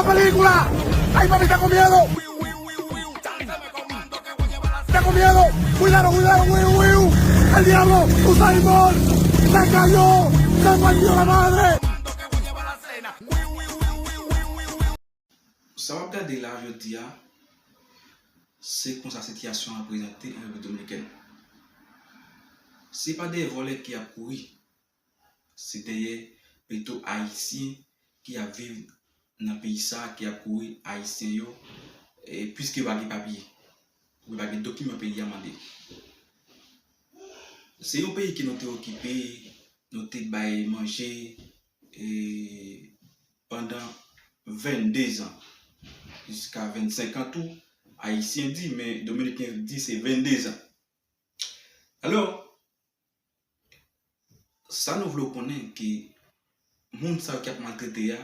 película! ¡Ay, mami, está con miedo! ¡Está con miedo! ¡Cuidado, cuidado, wiu! ¡El diablo! ¡Usain Bolt! ¡Se cayó! ¡Se partió la madre! Ça va regarder là, je dis, c'est comme sa situation à présenter en République dominicaine. Ce n'est pas des volets qui a couru, c'était plutôt haïtiens qui a vécu dans le pays ça, qui a couru haïtiens, et puisque il n'y a pas de papier, il n'y a pas de documents pays à demander. C'est un pays qui nous a occupé, nous a mangé pendant 22 ans. Jusqu'à 25 ans tout, haïtien dit, mais dominicain dit c'est 22 ans. Alors, ça nous voulons connaître que le monde qui a maltraité,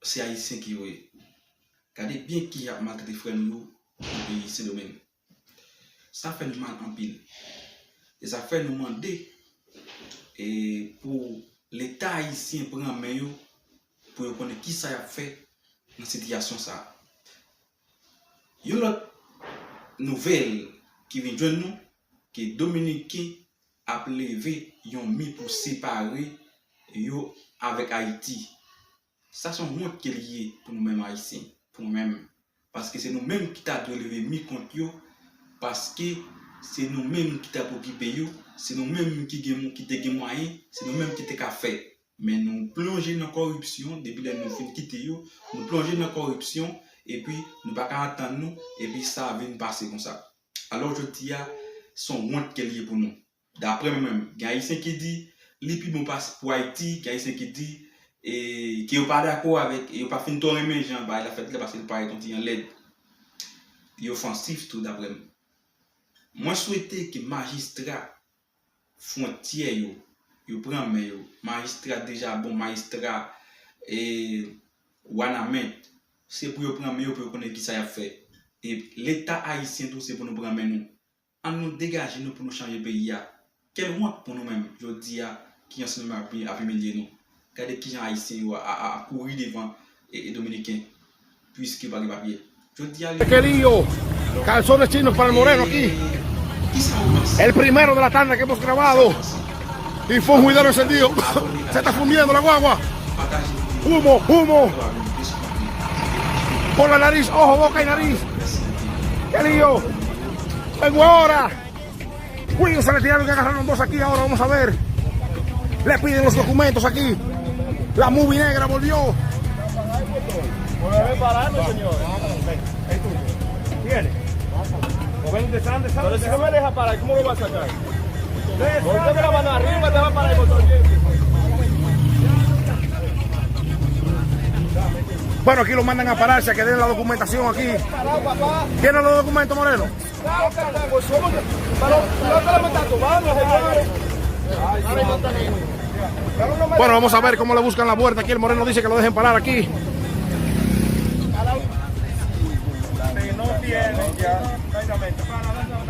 c'est haïtien qui est. Regardez bien qui a maltraité frère nous dans le pays, c'est domaine. Ça fait nous mal en pile. Et ça fait nous demander et pour l'État haïtien prendre main pour connaître qui ça a fait dans cette situation ça. Il y a une autre nouvelle qui vient de nous, que Dominicain a levé, ils ont mis pour séparer yo avec Haïti. Ça c'est un monde qui est lié pour nous-mêmes haïtiens, pour nous-mêmes. Parce que c'est nous-mêmes qui t'a levé mis contre yo, parce que c'est nous-mêmes qui t'a occupé yo, c'est nous-mêmes qui te moyen, c'est nous-mêmes qui t'a fait. Mais nous plongeons dans la corruption, depuis que nous finissons quitter, nous plongeons dans la corruption, et puis nous ne pouvons pas attendre nous, et puis ça vient passer comme ça. Alors je dis, son honte qui est lié pour nous. D'après moi-même, il y a Haïtien qui dit, les plus bon passe pour Haïti, il y a Haïtien qui dit, et qui n'est pas d'accord avec, et qui n'a pas fait une tournée, mais il a fait là parce qu'il paraît qu'on dit en l'aide. Il est offensif tout d'après moi. Moi, je souhaitais que les magistrats frontières, yo prend mais yo magistrat déjà bon magistrat et Wanamen c'est pour yo prendre mais pour connaître qui ça a fait et l'état haïtien tout c'est pour nous prendre nous en nous dégager nous pour nous changer pays a quel honte pour nous même je dis a qui ensemble a humilier nous regardez qui gens haïtien a courir devant et dominicain puisque pas de papier je dis a ¡Qué lío! Calzones chinos para el moreno aquí. El primero de la tanda que hemos grabado. Y fue un juidero encendido. Se está fundiendo la guagua. Humo, humo. Por la nariz, ojo, boca y nariz. ¡Qué lío! Vengo ahora. Cuídense, le tiraron que agarraron dos aquí ahora, vamos a ver. Le piden los documentos aquí. La movie negra volvió. Parando, señor. ¿Tiene? Pero si no me deja parar, ¿cómo lo va a sacar? Ponte la mano arriba, te va a parar el motor. Bueno, aquí lo mandan a pararse, a que den la documentación aquí. ¿Tienen los documentos, Moreno? Bueno, vamos a ver cómo le buscan la vuelta aquí. El Moreno dice que lo dejen parar aquí.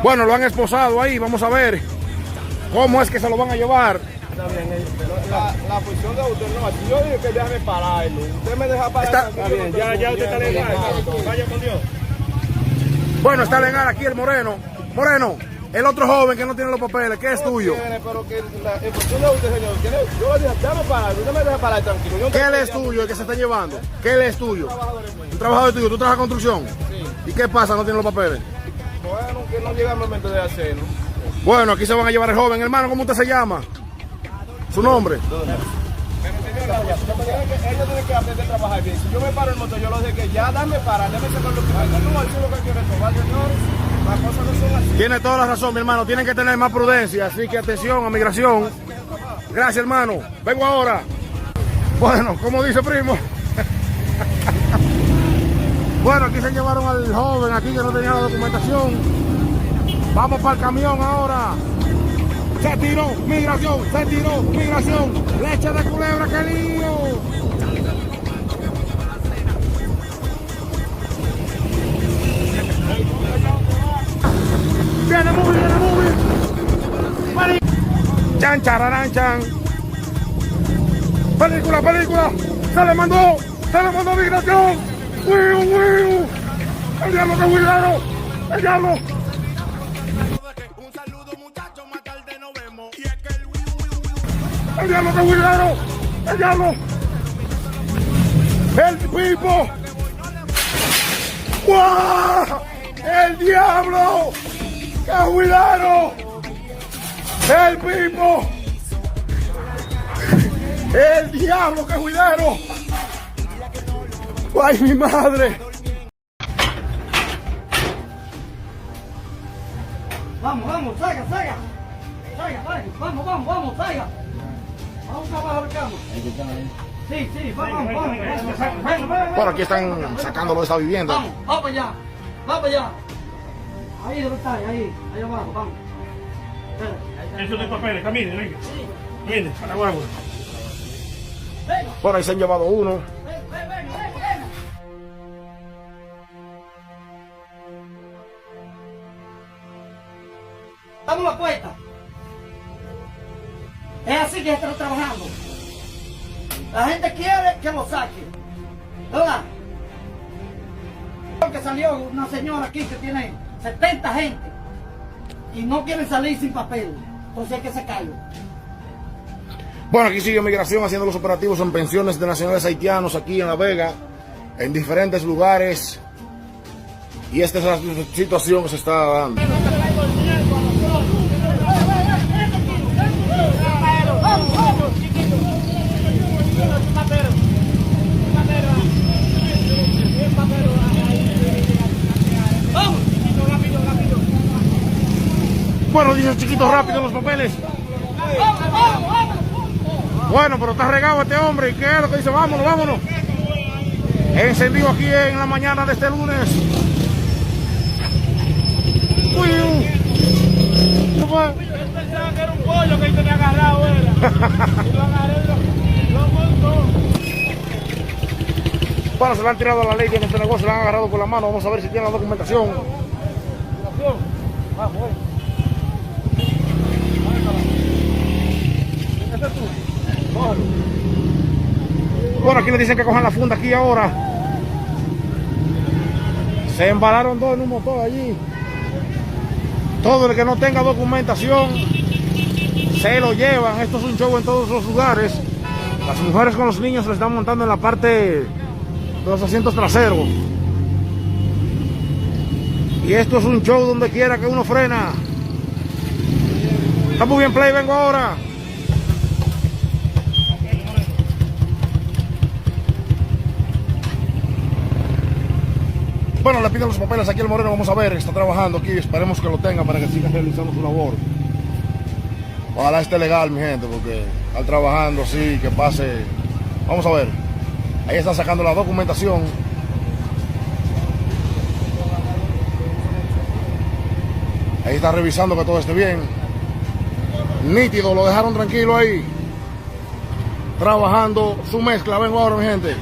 Bueno, lo han esposado ahí. Vamos a ver cómo es que se lo van a llevar. Está bien, la posición de usted no, si yo digo que déjame pararlo, usted me deja parar. Está bien, ya usted está legal. Vaya con Dios. Bueno, está legal aquí el Moreno. Moreno, el otro joven que no tiene los papeles, ¿qué es tuyo? Pero que la posición de usted, señor, yo le dije, déjame parar, usted me deja parar tranquilo. ¿Qué él es tuyo, el que se está llevando? ¿Qué él es tuyo? Un trabajador tuyo, ¿tú trabajas construcción? Sí. ¿Y qué pasa? ¿No tiene los papeles? Bueno, que no llega el momento de hacerlo. Bueno, aquí se van a llevar el joven. Hermano, ¿cómo usted se llama? ¿Su nombre? Pero señora, ella tiene que aprender a trabajar bien. Si yo me paro el motor, yo lo sé que ya dame parar, déjame sacar lo que falta. No, eso es lo que quiero probar, señor. Las cosas no son así. Tiene toda la razón, mi hermano. Tienen que tener más prudencia. Así que atención a migración. Gracias, hermano. Vengo ahora. Bueno, como dice primo. Bueno, aquí se llevaron al joven aquí que no tenía la documentación. Vamos para el camión ahora. Se tiró migración, se tiró migración. Leche de culebra, qué lío. Viene movie. Chan, chararán, chan. Película. Se le mandó. ¡Se le mandó migración! ¡Wiu, wiu! ¡El diablo que huilaron! ¡El diablo! Un saludo, muchachos, más tarde nos vemos. ¡El diablo que huilaron! ¡El diablo! ¡El Pipo! ¡Guau! ¡El diablo! ¡Que huilaron! ¡El Pipo! ¡El diablo que huilaron! ¡Ay, mi madre! Vamos, salga, vamos, salga. Vamos abajo del cama. Sí, vamos. Por aquí están sacándolo de esa vivienda. Vamos para allá. Ahí debe estar, ahí abajo, vamos. Eso de papeles, camine, venga. Viene, para la guagua. Por ahí se han llevado uno. Ven. Estamos en la puerta. Es así que están trabajando. La gente quiere que lo saque. ¿Verdad? Que salió una señora aquí que tiene 70 gente y no quieren salir sin papel. Entonces hay que sacarlo. Bueno, aquí sigue Migración haciendo los operativos en pensiones de nacionales haitianos aquí en La Vega, en diferentes lugares. Y esta es la situación que se está dando. Bueno, dice chiquito rápido los papeles. Bueno, pero está regado este hombre. ¿Y qué es lo que dice? Vámonos. Encendido aquí en la mañana de este lunes. Uy. ¿Qué fue? Yo pensaba que era un pollo que él tenía agarrado, era. Y lo agarré y lo montó. Bueno, se le han tirado a la ley en este negocio, le han agarrado por la mano. Vamos a ver si tiene la documentación. Bueno, aquí le dicen que cojan la funda aquí ahora. Se embalaron dos en un motor allí. Todo el que no tenga documentación se lo llevan. Esto es un show en todos los lugares. Las mujeres con los niños se están montando en la parte de los asientos traseros. Y esto es un show donde quiera que uno frena. Está muy bien, Play, vengo ahora. Bueno, le piden los papeles aquí al Moreno, vamos a ver, está trabajando aquí, esperemos que lo tenga para que siga realizando su labor. Ojalá esté legal, mi gente, porque estar trabajando así, que pase. Vamos a ver, ahí está sacando la documentación. Ahí está revisando que todo esté bien. Nítido, lo dejaron tranquilo ahí. Trabajando su mezcla, vengo ahora, mi gente.